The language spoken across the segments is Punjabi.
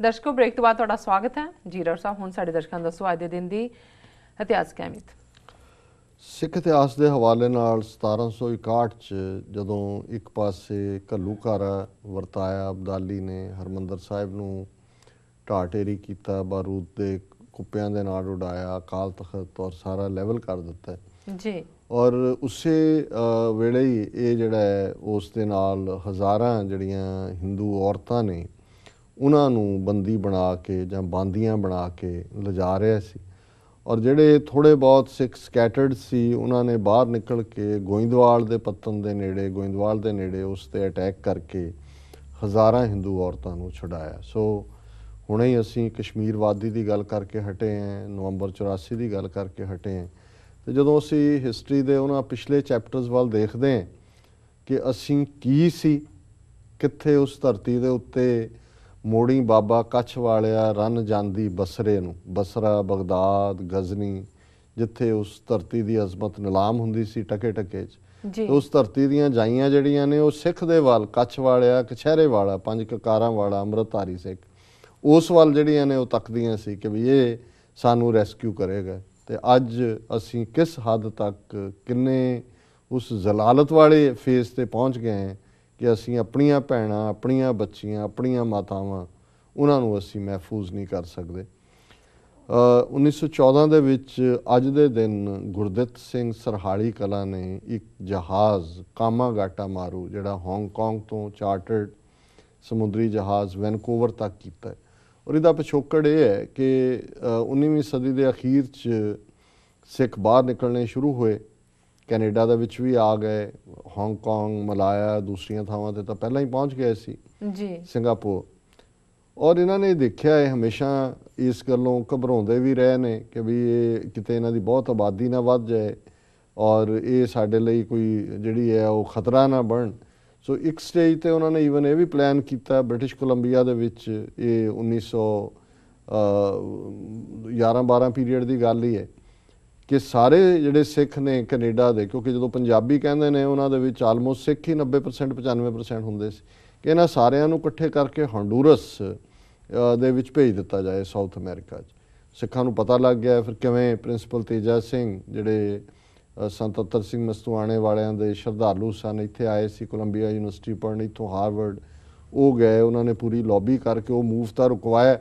दर्शकों ब्रेक तो बाद तुहाडा स्वागत है। जीरा साहब हुण साडे दर्शकां नूं दस्सो अज दे दिन दी इतिहासक अहमियत। सिख इतिहास के हवाले नाल 1761 च जदों एक पासे घल्लूघारा वरताया, अब्दाली ने हरमंदर साहिब नूं ढाह ढेरी कीता, बारूद के कुप्पियां दे नाल उड़ाया, अकाल तख्त और सारा लैवल कर दिता जी। और उसे वेले ही ये जिहड़ा है उस दे नाल हज़ारां जिहड़ियां हिंदू औरतां ने उन्हां नूं बंदी बना के जां बांदियां बना के लिजा रहा सी और जिहड़े थोड़े बहुत सिख ਸਕੈਟਰਡ सी उन्होंने बाहर निकल के गोइंदवाल के पत्तन के नेड़े, गोइंदवाल के नेड़े उस पर अटैक करके हज़ारां हिंदू औरतों को छुड़ाया। सो हुणे ही असीं कश्मीर वादी की गल करके हटे हैं, नवंबर 84 की गल करके हटे हैं। तो जदों असीं हिस्टरी के उन्हां पिछले चैप्टर्स वाल देखते हैं कि असीं की सी, कित्थे उस धरती के उत्ते मोड़ी बाबा कच्छ वालिया रन जांदी बसरे नूं, बसरा, बगदाद, गजनी, जिथे उस धरती की अजमत नीलाम हुंदी सी टके टके च। उस धरती दीयां जाइयां जिहड़ियां ने वो सिख दे वाल, कच्छ वालिया, कछहरे वाला, पंज ककारां वाला, अमृतधारी सिख उस वाल जिहड़ियां ने वो तकदियां सी कि भी ये सानू रैस्क्यू करेगा। तो अज असीं किस हद तक किन्ने उस जलालत वाले फेस ते पहुँच गए हैं कि असीं अपनियां भैणां, अपनियां बच्चियां, अपनियां मातावां उन्हां नूं असीं महफूज नहीं कर सकते। 1914 ਦੇ ਵਿੱਚ ਅੱਜ ਦੇ ਦਿਨ ਗੁਰਦਿੱਤ ਸਿੰਘ ਸਰਹਾਲੀ ਕਲਾਂ ਨੇ ਇੱਕ ਜਹਾਜ਼ ਕਾਮਾਗਾਟਾ ਮਾਰੂ ਜਿਹੜਾ ਹਾਂਗਕਾਂਗ ਤੋਂ ਚਾਰਟਰਡ ਸਮੁੰਦਰੀ ਜਹਾਜ਼ ਵੈਨਕੂਵਰ ਤੱਕ ਕੀਤਾ ਹੈ ਔਰ ਇਹਦਾ ਪਿਛੋਕੜ ਇਹ ਹੈ ਕਿ 19ਵੀਂ ਸਦੀ ਦੇ ਅਖੀਰ 'ਚ ਸਿੱਖ ਬਾਹਰ ਨਿਕਲਣੇ ਸ਼ੁਰੂ ਹੋਏ, ਕੈਨੇਡਾ ਦੇ ਵਿੱਚ ਵੀ ਆ ਗਏ, ਹਾਂਗਕਾਂਗ, ਮਲਾਇਆ, ਦੂਸਰੀਆਂ ਥਾਵਾਂ 'ਤੇ ਤਾਂ ਪਹਿਲਾਂ ਹੀ ਪਹੁੰਚ ਗਏ ਸੀ ਜੀ, ਸਿੰਗਾਪੁਰ। ਔਰ ਇਹਨਾਂ ਨੇ ਦੇਖਿਆ ਹੈ ਹਮੇਸ਼ਾ ਇਸ ਗੱਲੋਂ ਘਬਰਾਉਂਦੇ ਵੀ ਰਹੇ ਨੇ ਕਿ ਵੀ ਇਹ ਕਿਤੇ ਇਹਨਾਂ ਦੀ ਬਹੁਤ ਆਬਾਦੀ ਨਾ ਵੱਧ ਜਾਏ ਔਰ ਇਹ ਸਾਡੇ ਲਈ ਕੋਈ ਜਿਹੜੀ ਹੈ ਉਹ ਖਤਰਾ ਨਾ ਬਣ। ਸੋ ਇੱਕ ਸਟੇਜ 'ਤੇ ਉਹਨਾਂ ਨੇ ਈਵਨ ਇਹ ਵੀ ਪਲਾਨ ਕੀਤਾ, ਬ੍ਰਿਟਿਸ਼ ਕੋਲੰਬੀਆ ਦੇ ਵਿੱਚ ਇਹ 1911-12 ਪੀਰੀਅਡ ਦੀ ਗੱਲ ਹੀ ਹੈ ਕਿ ਸਾਰੇ ਜਿਹੜੇ ਸਿੱਖ ਨੇ ਕੈਨੇਡਾ ਦੇ, ਕਿਉਂਕਿ ਜਦੋਂ ਪੰਜਾਬੀ ਕਹਿੰਦੇ ਨੇ ਉਹਨਾਂ ਦੇ ਵਿੱਚ ਆਲਮੋਸਟ ਸਿੱਖ ਹੀ 90% 95% ਹੁੰਦੇ ਸੀ, ਕਿ ਇਹਨਾਂ ਸਾਰਿਆਂ ਨੂੰ ਇਕੱਠੇ ਕਰਕੇ ਹੰਡੂਰਸ ਦੇ ਵਿੱਚ ਭੇਜ ਦਿੱਤਾ ਜਾਏ ਸਾਊਥ ਅਮਰੀਕਾ 'ਚ। ਸਿੱਖਾਂ ਨੂੰ ਪਤਾ ਲੱਗ ਗਿਆ ਫਿਰ ਕਿਵੇਂ ਪ੍ਰਿੰਸੀਪਲ ਤੇਜਾ ਸਿੰਘ ਜਿਹੜੇ ਸੰਤ ਅਤਰ ਸਿੰਘ ਮਸਤੂਆਣੇ ਵਾਲਿਆਂ ਦੇ ਸ਼ਰਧਾਲੂ ਸਨ, ਇੱਥੇ ਆਏ ਸੀ ਕੋਲੰਬੀਆ ਯੂਨੀਵਰਸਿਟੀ ਪੜ੍ਹਨ, ਇੱਥੋਂ ਹਾਰਵਰਡ ਉਹ ਗਏ, ਉਹਨਾਂ ਨੇ ਪੂਰੀ ਲੌਬੀ ਕਰਕੇ ਉਹ ਮੂਵ ਤਾਂ ਰੁਕਵਾਇਆ।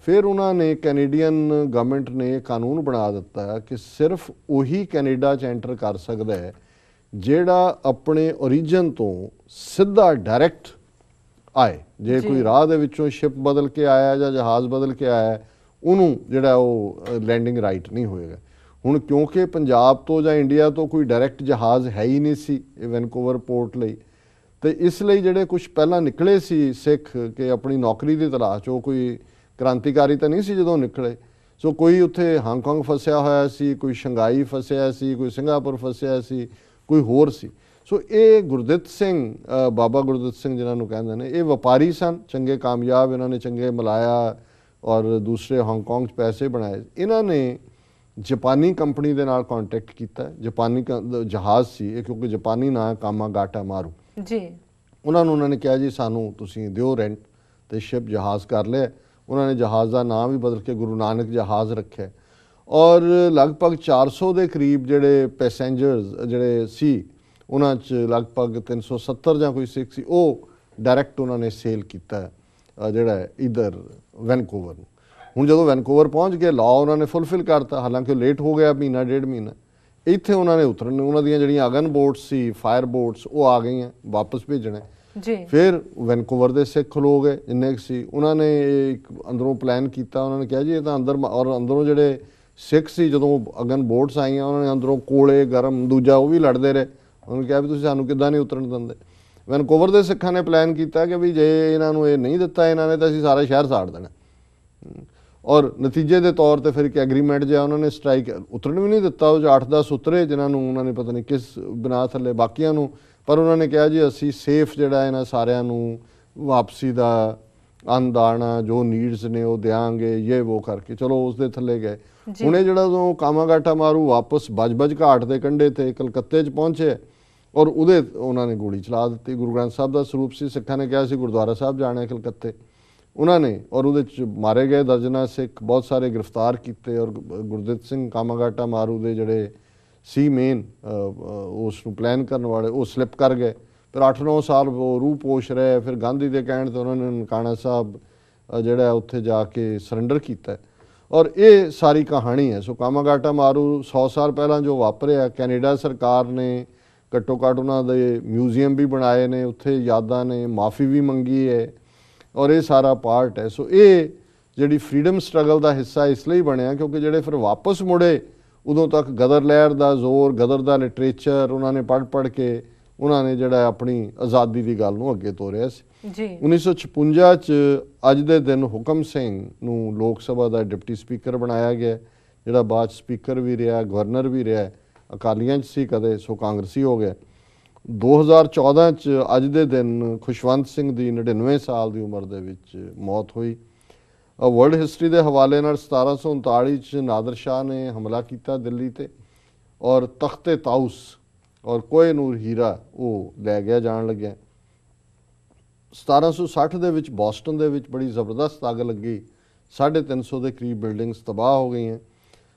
ਫਿਰ ਉਹਨਾਂ ਨੇ ਕੈਨੇਡੀਅਨ ਗਵਰਨਮੈਂਟ ਨੇ ਇਹ ਕਾਨੂੰਨ ਬਣਾ ਦਿੱਤਾ ਕਿ ਸਿਰਫ ਉਹੀ ਕੈਨੇਡਾ 'ਚ ਐਂਟਰ ਕਰ ਸਕਦਾ ਹੈ ਜਿਹੜਾ ਆਪਣੇ ਓਰੀਜਨ ਤੋਂ ਸਿੱਧਾ ਡਾਇਰੈਕਟ ਆਏ। ਜੇ ਕੋਈ ਰਾਹ ਦੇ ਵਿੱਚੋਂ ਸ਼ਿਪ ਬਦਲ ਕੇ ਆਇਆ ਜਾਂ ਜਹਾਜ਼ ਬਦਲ ਕੇ ਆਇਆ ਉਹਨੂੰ ਜਿਹੜਾ ਉਹ ਲੈਂਡਿੰਗ ਰਾਈਟ ਨਹੀਂ ਹੋਏਗਾ। ਹੁਣ ਕਿਉਂਕਿ ਪੰਜਾਬ ਤੋਂ ਜਾਂ ਇੰਡੀਆ ਤੋਂ ਕੋਈ ਡਾਇਰੈਕਟ ਜਹਾਜ਼ ਹੈ ਹੀ ਨਹੀਂ ਸੀ ਇਹ ਵੈਨਕੂਵਰ ਪੋਰਟ ਲਈ, ਤੇ ਇਸ ਲਈ ਜਿਹੜੇ ਕੁਛ ਪਹਿਲਾਂ ਨਿਕਲੇ ਸੀ ਸਿੱਖ ਕਿ ਆਪਣੀ ਨੌਕਰੀ ਦੀ ਤਲਾਸ਼ 'ਚ, ਉਹ ਕੋਈ ਕ੍ਰਾਂਤੀਕਾਰੀ ਤਾਂ ਨਹੀਂ ਸੀ ਜਦੋਂ ਨਿਕਲੇ। ਸੋ ਕੋਈ ਉੱਥੇ ਹਾਂਗਕਾਂਗ ਫਸਿਆ ਹੋਇਆ ਸੀ, ਕੋਈ ਸ਼ੰਘਾਈ ਫਸਿਆ ਸੀ, ਕੋਈ ਸਿੰਗਾਪੁਰ ਫਸਿਆ ਸੀ, ਕੋਈ ਹੋਰ ਸੀ। ਸੋ ਇਹ ਗੁਰਦਿੱਤ ਸਿੰਘ, ਬਾਬਾ ਗੁਰਦਿੱਤ ਸਿੰਘ ਜਿਨ੍ਹਾਂ ਨੂੰ ਕਹਿੰਦੇ ਨੇ, ਇਹ ਵਪਾਰੀ ਸਨ, ਚੰਗੇ ਕਾਮਯਾਬ, ਇਹਨਾਂ ਨੇ ਚੰਗੇ ਮਲਾਇਆ ਔਰ ਦੂਸਰੇ ਹਾਂਗਕਾਂਗ 'ਚ ਪੈਸੇ ਬਣਾਏ। ਇਹਨਾਂ ਨੇ ਜਾਪਾਨੀ ਕੰਪਨੀ ਦੇ ਨਾਲ ਕੰਟੈਕਟ ਕੀਤਾ, ਜਾਪਾਨੀ ਜਹਾਜ਼ ਸੀ ਇਹ, ਕਿਉਂਕਿ ਜਾਪਾਨੀ ਨਾਂ ਕਾਮਾਗਾਟਾ ਮਾਰੂ ਜੀ। ਉਹਨਾਂ ਨੇ ਕਿਹਾ ਜੀ ਸਾਨੂੰ ਤੁਸੀਂ ਦਿਓ ਰੈਂਟ, ਤੇ ਸ਼ਿਪ ਜਹਾਜ਼ ਕਰ ਲਿਆ। ਉਹਨਾਂ ਨੇ ਜਹਾਜ਼ ਦਾ ਨਾਂ ਵੀ ਬਦਲ ਕੇ ਗੁਰੂ ਨਾਨਕ ਜਹਾਜ਼ ਰੱਖਿਆ ਔਰ ਲਗਭਗ 400 ਦੇ ਕਰੀਬ ਜਿਹੜੇ ਪੈਸੇਂਜਰਸ ਜਿਹੜੇ ਸੀ ਉਹਨਾਂ 'ਚ ਲਗਭਗ 370 ਜਾਂ ਕੋਈ ਸਿੱਖ ਸੀ, ਉਹ ਡਾਇਰੈਕਟ ਉਹਨਾਂ ਨੇ ਸੇਲ ਕੀਤਾ ਜਿਹੜਾ ਇੱਧਰ ਵੈਨਕੂਵਰ ਨੂੰ। ਹੁਣ ਜਦੋਂ ਵੈਨਕੂਵਰ ਪਹੁੰਚ ਗਏ ਲਾਅ ਉਹਨਾਂ ਨੇ ਫੁੱਲਫਿਲ ਕਰਤਾ, ਹਾਲਾਂਕਿ ਲੇਟ ਹੋ ਗਿਆ ਮਹੀਨਾ ਡੇਢ ਮਹੀਨਾ। ਇੱਥੇ ਉਹਨਾਂ ਨੇ ਉਤਰਨ, ਉਹਨਾਂ ਦੀਆਂ ਜਿਹੜੀਆਂ ਅਗਨ ਬੋਟਸ ਸੀ, ਫਾਇਰ ਬੋਟਸ, ਉਹ ਆ ਗਈਆਂ, ਵਾਪਸ ਭੇਜਣਾ ਜੀ। ਫਿਰ ਵੈਨਕੂਵਰ ਦੇ ਸਿੱਖ ਲੋਕ ਹੈ ਜਿੰਨੇ ਸੀ, ਉਹਨਾਂ ਨੇ ਇੱਕ ਅੰਦਰੋਂ ਪਲਾਨ ਕੀਤਾ। ਉਹਨਾਂ ਨੇ ਕਿਹਾ ਜੀ ਇਹ ਤਾਂ ਅੰਦਰ, ਔਰ ਅੰਦਰੋਂ ਜਿਹੜੇ ਸਿੱਖ ਸੀ ਜਦੋਂ ਅਗਨ ਬੋਟਸ ਆਈਆਂ ਉਹਨਾਂ ਨੇ ਅੰਦਰੋਂ ਕੋਲੇ ਗਰਮ ਦੂਜਾ ਉਹ ਵੀ ਲੜਦੇ ਰਹੇ। ਉਹਨੂੰ ਕਿਹਾ ਵੀ ਤੁਸੀਂ ਸਾਨੂੰ ਕਿੱਦਾਂ ਨਹੀਂ ਉਤਰਨ ਦਿੰਦੇ। ਵੈਨਕੂਵਰ ਦੇ ਸਿੱਖਾਂ ਨੇ ਪਲਾਨ ਕੀਤਾ ਕਿ ਵੀ ਜੇ ਇਹਨਾਂ ਨੂੰ ਇਹ ਨਹੀਂ ਦਿੱਤਾ ਇਹਨਾਂ ਨੇ ਤਾਂ ਅਸੀਂ ਸਾਰਾ ਸ਼ਹਿਰ ਸਾੜ ਦੇਣਾ। ਔਰ ਨਤੀਜੇ ਦੇ ਤੌਰ 'ਤੇ ਫਿਰ ਇੱਕ ਐਗਰੀਮੈਂਟ ਜਿਹਾ ਉਹਨਾਂ ਨੇ ਸਟ੍ਰਾਈਕ, ਉਤਰਨ ਵੀ ਨਹੀਂ ਦਿੱਤਾ। ਉਹ 'ਚ 8-10 ਉਤਰੇ ਜਿਨ੍ਹਾਂ ਨੂੰ ਉਹਨਾਂ ਨੇ ਪਤਾ ਨਹੀਂ ਕਿਸ ਬਿਨਾਂ ਥੱਲੇ ਬਾਕੀਆਂ ਨੂੰ, ਪਰ ਉਹਨਾਂ ਨੇ ਕਿਹਾ ਜੀ ਅਸੀਂ ਸੇਫ ਜਿਹੜਾ ਇਹਨਾਂ ਸਾਰਿਆਂ ਨੂੰ ਵਾਪਸੀ ਦਾ ਅੰਦਾਣਾ ਜੋ ਨੀਡਸ ਨੇ ਉਹ ਦਿਆਂਗੇ, ਇਹ ਵੋ ਕਰਕੇ ਚਲੋ ਉਸ ਦੇ ਥੱਲੇ ਗਏ। ਹੁਣ ਇਹ ਜਿਹੜਾ ਉਦੋਂ ਕਾਮਾਗਾਟਾ ਮਾਰੂ ਵਾਪਸ ਬਜ ਘਾਟ ਦੇ ਕੰਢੇ 'ਤੇ ਕਲਕੱਤੇ 'ਚ ਪਹੁੰਚੇ ਔਰ ਉਹਦੇ ਉਹਨਾਂ ਨੇ ਗੋਲੀ ਚਲਾ ਦਿੱਤੀ। ਗੁਰੂ ਗ੍ਰੰਥ ਸਾਹਿਬ ਦਾ ਸਰੂਪ ਸੀ, ਸਿੱਖਾਂ ਨੇ ਕਿਹਾ ਸੀ ਗੁਰਦੁਆਰਾ ਸਾਹਿਬ ਜਾਣਾ ਕਲਕੱਤੇ। उन्होंने और उहदे च मारे गए दर्जनां सिख, बहुत सारे गिरफ्तार किए और गुरदित सिंह कामागाटा मारू दे जिहड़े सी मेन उसनूं प्लान करने वाले वो स्लिप कर गए। फिर 8-9 साल वो रूह पोश रहे, फिर गांधी के कहने तो उन्होंने ननकाना साहब जिहड़ा उत्थे जाके सरेंडर किया। और ये सारी कहानी है। सो कामागाटा मारू 100 साल पहला जो वापरिया, कैनेडा सरकार ने घट्टो घट्ट उन्होंने म्यूजियम भी बनाए ने, उत्थे यादां ने, माफ़ी भी मंगी है और ये सारा पार्ट है। सो ये जिहड़ी फ्रीडम स्ट्रगल का हिस्सा इसलिए बनया क्योंकि जिहड़े फिर वापस मुड़े उदों तक गदर लहर का जोर, गदर का लिटरेचर उन्होंने पढ़ के उन्होंने जिहड़ा अपनी आज़ादी की गल नूं अगे तोरिया सी। 1956 च अज दे दिन हुकम सिंह नूं लोक सभा का डिप्टी स्पीकर बनाया गया, जिहड़ा बाद स्पीकर भी रहा, गवर्नर भी रहा, अकालियां च सी कदे, सो कांग्रेसी हो गया। 2014 च अज दे दिन खुशवंत सिंह की 99 साल की उम्र दे विच मौत हुई। वर्ल्ड हिस्टरी के हवाले नाल 1739 च नादर शाह ने हमला किया दिल्ली ते और तख्ते ताउस और कोहिनूर हीरा वो लै गया जान लग्या। 1760 ਦੇ ਵਿੱਚ ਬੋਸਟਨ ਦੇ ਵਿੱਚ बड़ी ਜ਼ਬਰਦਸਤ ਅੱਗ ਲੱਗੀ, 350 ਦੇ ਕਰੀਬ ਬਿਲਡਿੰਗਸ ਤਬਾਹ ਹੋ ਗਈਆਂ।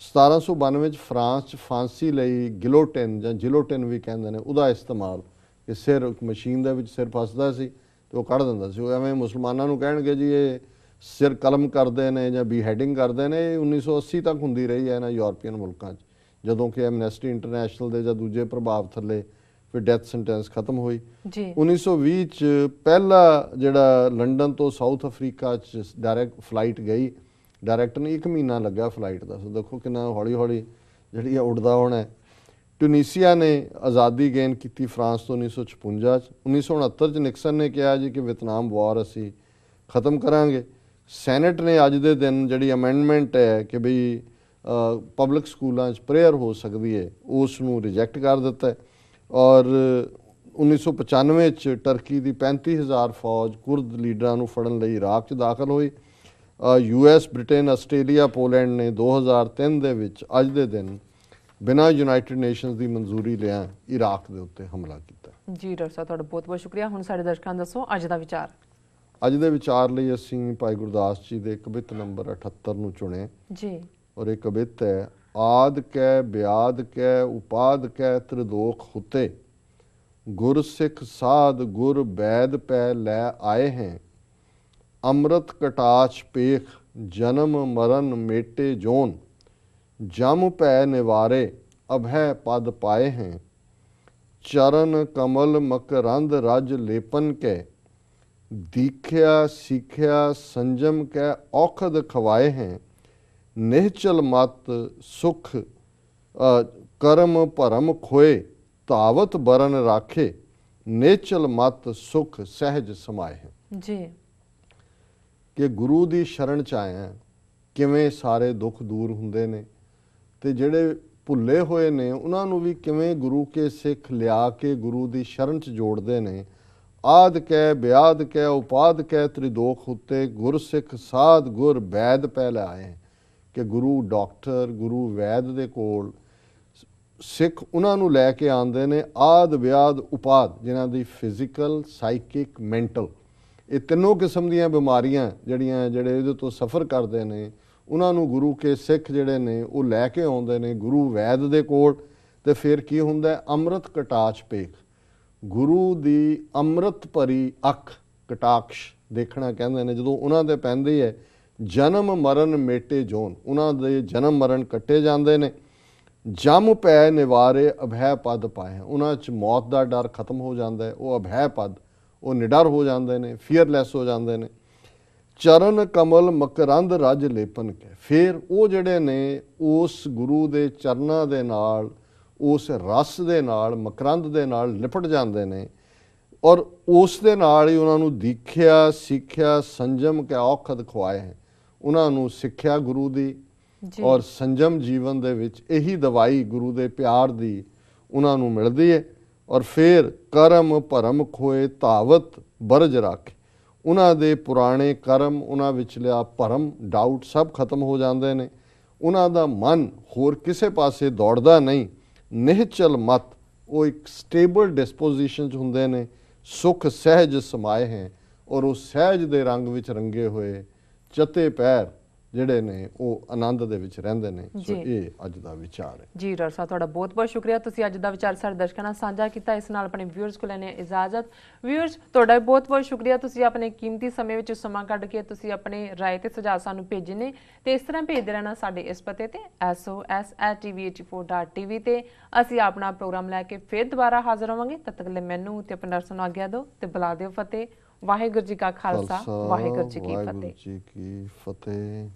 1792 ਵਿੱਚ ਫਰਾਂਸ 'ਚ ਫਾਂਸੀ ਲਈ ਗਿਲੋਟਿਨ ਜਾਂ ਜਿਲੋਟਿਨ ਵੀ ਕਹਿੰਦੇ ਨੇ, ਉਹਦਾ ਇਸਤੇਮਾਲ, ਕਿ ਸਿਰ ਮਸ਼ੀਨ ਦੇ ਵਿੱਚ ਸਿਰ ਫਸਦਾ ਸੀ ਤੇ ਉਹ ਕੱਢ ਦਿੰਦਾ ਸੀ। ਉਹ ਐਵੇਂ ਮੁਸਲਮਾਨਾਂ ਨੂੰ ਕਹਿਣਗੇ ਜੀ ਇਹ ਸਿਰ ਕਲਮ ਕਰਦੇ ਨੇ ਜਾਂ ਬੀਹੈਡਿੰਗ ਕਰਦੇ ਨੇ, 1980 ਤੱਕ ਹੁੰਦੀ ਰਹੀ ਹੈ ਇਹਨਾਂ ਯੂਰਪੀਅਨ ਮੁਲਕਾਂ 'ਚ, ਜਦੋਂ ਕਿ ਐਮਨੈਸਟੀ ਇੰਟਰਨੈਸ਼ਨਲ ਦੇ ਜਾਂ ਦੂਜੇ ਪ੍ਰਭਾਵ ਥੱਲੇ फिर डेथ सेंटेंस खत्म हुई। 1920 च पहला जिहड़ा लंडन तो साउथ अफ्रीका च डायरैक्ट फ्लाइट गई, डायरैक्ट नहीं, 1 महीना लग्या फ्लाइट का। सो देखो कितना हौली हौली जिहड़ी उड़दा होना है। ट्यूनीसिया ने आज़ादी गेन की फ्रांस तो 1956 च। 1969 च निक्सन ने कहा जी कि वियतनाम वॉर असी खत्म करांगे। सैनट ने अज दे दिन जिहड़ी अमेंडमेंट है कि बई पब्लिक स्कूलों च प्रेयर हो सकती है, उसनूं रिजैक्ट कर दिता है। और 1995 च टर्की की 35,000 फौज कुर्द लीडरां नूं फड़न लई इराक च दाखिल हुई। US, ब्रिटेन, आस्ट्रेलिया, पोलैंड ने 2003 ਦੇ ਵਿੱਚ ਅੱਜ ਦੇ ਦਿਨ ਬਿਨਾਂ ਯੂਨਾਈਟਿਡ ਨੇਸ਼ਨਸ ਦੀ ਮਨਜ਼ੂਰੀ ਲਿਆ ਇਰਾਕ ਦੇ ਉੱਤੇ ਹਮਲਾ ਕੀਤਾ। ਜੀ ਡਾਕਟਰ ਸਾਹਿਬ, ਤੁਹਾਡਾ ਬਹੁਤ ਬਹੁਤ ਸ਼ੁਕਰੀਆ। ਹੁਣ ਸਾਡੇ ਦਰਸ਼ਕਾਂ ਨੂੰ ਦੱਸੋ ਅੱਜ ਦਾ ਵਿਚਾਰ। ਅੱਜ ਦੇ ਵਿਚਾਰ ਲਈ ਅਸੀਂ ਭਾਈ ਗੁਰਦਾਸ ਜੀ ਦੇ ਕਵਿਤ ਨੰਬਰ 78 ਨੂੰ ਚੁਣੇ ਜੀ। ਔਰ ਇਹ ਕਵਿਤ ਹੈ। आद कै ब्याद कै उपाद कै त्रिदोख हुते, गुर सिख साध गुर बैद पै लै आए हैं, अमृत कटाच पेख जन्म मरण मेटे जोन, जम पै निवारे अभय पद पाए हैं, चरण कमल मकरंद रज लेपन कै, दीख्या सीख्या संजम कै औखद खवाए हैं, निहचल मत सुख करम भरम खोए, तावत बरन राखे, निहचल मत सुख सहज समाए हैं। जी कि गुरु की शरण च आए हैं, किवें सारे दुख दूर हुंदे ने ते जिहड़े भुल्ले होए ने उन्हां नूं भी किवें गुरु के सिख लिया के गुरु की शरण च जोड़दे ने। आद कै ब्याद कै उपाद कै त्रिदोख उत्ते, गुर सिख साध गुर वैद पै लै आए हैं। कि गुरु डॉक्टर गुरु वैद दे कोल सिख उन्हां नूं लै के आंदे ने। आद व्याद उपाद जिन्हां दी फिजिकल साइकिक मैंटल ये तीनों किस्म दीयां बीमारियां जिहड़े इहदे तो सफ़र करदे ने उन्हां नूं गुरु के सिख जिहड़े ने वो लै के आउंदे ने गुरु वैद दे कोल। ते फिर की हुंदा है? अमृत कटाक्ष पेख, गुरु दी अमृत भरी अख कटाक्ष देखना कहंदे ने। जदों उन्हां दे पैंदी है जन्म मरण मेटे जोन, उन्हां दे जन्म मरण कट्टे जाते हैं। जम पै निवारे अभय पद पाए, उन्हां च मौत का डर खत्म हो जाता है, वो अभय पद वो निडर हो जाते हैं, फीयरलैस हो जाते हैं। चरण कमल मकरंद रज लेपन के, फिर वो जिहड़े ने उस गुरु के चरणों के नाल उस रस दे नाल मकरंद दे नाल लिपट जाते हैं और उस दे नाल ही उन्होंने दीख्या सीख्या संजम के औखद खवाए हैं। उन्होंने सिक्ख्या गुरु दी और संजम जीवन दे विच यही दवाई गुरु दे प्यार दी उन्होंने मिलती है। और फिर करम भरम खोए धावत बरज रख, उन्होंने पुराने कर्म उन्होंने विचलिया भरम डाउट सब खत्म हो जाते हैं। उन्होंने मन होर किसे पासे दौड़दा नहीं। निहचल मत वो एक स्टेबल डिस्पोजिशन होंदे ने, सुख सहज समाए हैं, ਔਰ ਉਹ ਸਹਿਜ ਦੇ ਰੰਗ ਵਿੱਚ ਰੰਗੇ ਹੋਏ ਚਤੇ ਪੈਰ ਜਿਹੜੇ ਨੇ ਉਹ ਆਨੰਦ ਦੇ ਵਿੱਚ ਰਹਿੰਦੇ ਨੇ। ਸੋ ਇਹ ਅੱਜ ਦਾ ਵਿਚਾਰ ਹੈ ਜੀ। ਡਾਕਟਰ ਸਾਹਿਬ ਤੁਹਾਡਾ ਬਹੁਤ ਬਹੁਤ ਸ਼ੁਕਰੀਆ, ਤੁਸੀਂ ਅੱਜ ਦਾ ਵਿਚਾਰ ਸਾਡੇ ਦਰਸ਼ਕਾਂ ਨਾਲ ਸਾਂਝਾ ਕੀਤਾ। ਇਸ ਨਾਲ ਆਪਣੇ ਵਿਊਅਰਸ ਕੋਲ ਲੈਣੇ ਇਜਾਜ਼ਤ। ਵਿਊਅਰਸ ਤੁਹਾਡਾ ਬਹੁਤ ਬਹੁਤ ਸ਼ੁਕਰੀਆ, ਤੁਸੀਂ ਆਪਣੇ ਕੀਮਤੀ ਸਮੇਂ ਵਿੱਚ ਸਮਾਂ ਕੱਢ ਕੇ ਤੁਸੀਂ ਆਪਣੇ ਰਾਏ ਤੇ ਸੁਝਾਅ ਸਾਨੂੰ ਭੇਜੇ ਨੇ ਤੇ ਇਸ ਤਰ੍ਹਾਂ ਭੇਜਦੇ ਰਹਿਣਾ ਸਾਡੇ ਇਸ ਪਤੇ ਤੇ sos@tv84.tv ਤੇ ਅਸੀਂ ਆਪਣਾ ਪ੍ਰੋਗਰਾਮ ਲੈ ਕੇ ਫਿਰ ਦੁਬਾਰਾ ਹਾਜ਼ਰ ਹੋਵਾਂਗੇ। ਤਦ ਤੱਕ ਲਈ ਮੈਨੂੰ ਤੇ ਆਪਣੇ ਦਰਸ਼ਕਾਂ ਨੂੰ ਆਗਿਆ ਦਿਓ ਤੇ ਬੁਲਾ ਦਿਓ ਫਤਿਹ। ਵਾਹਿਗੁਰੂ ਜੀ ਕਾ ਖਾਲਸਾ, ਵਾਹਿਗੁਰੂ ਜੀ ਕੀ ਫਤਿਹ।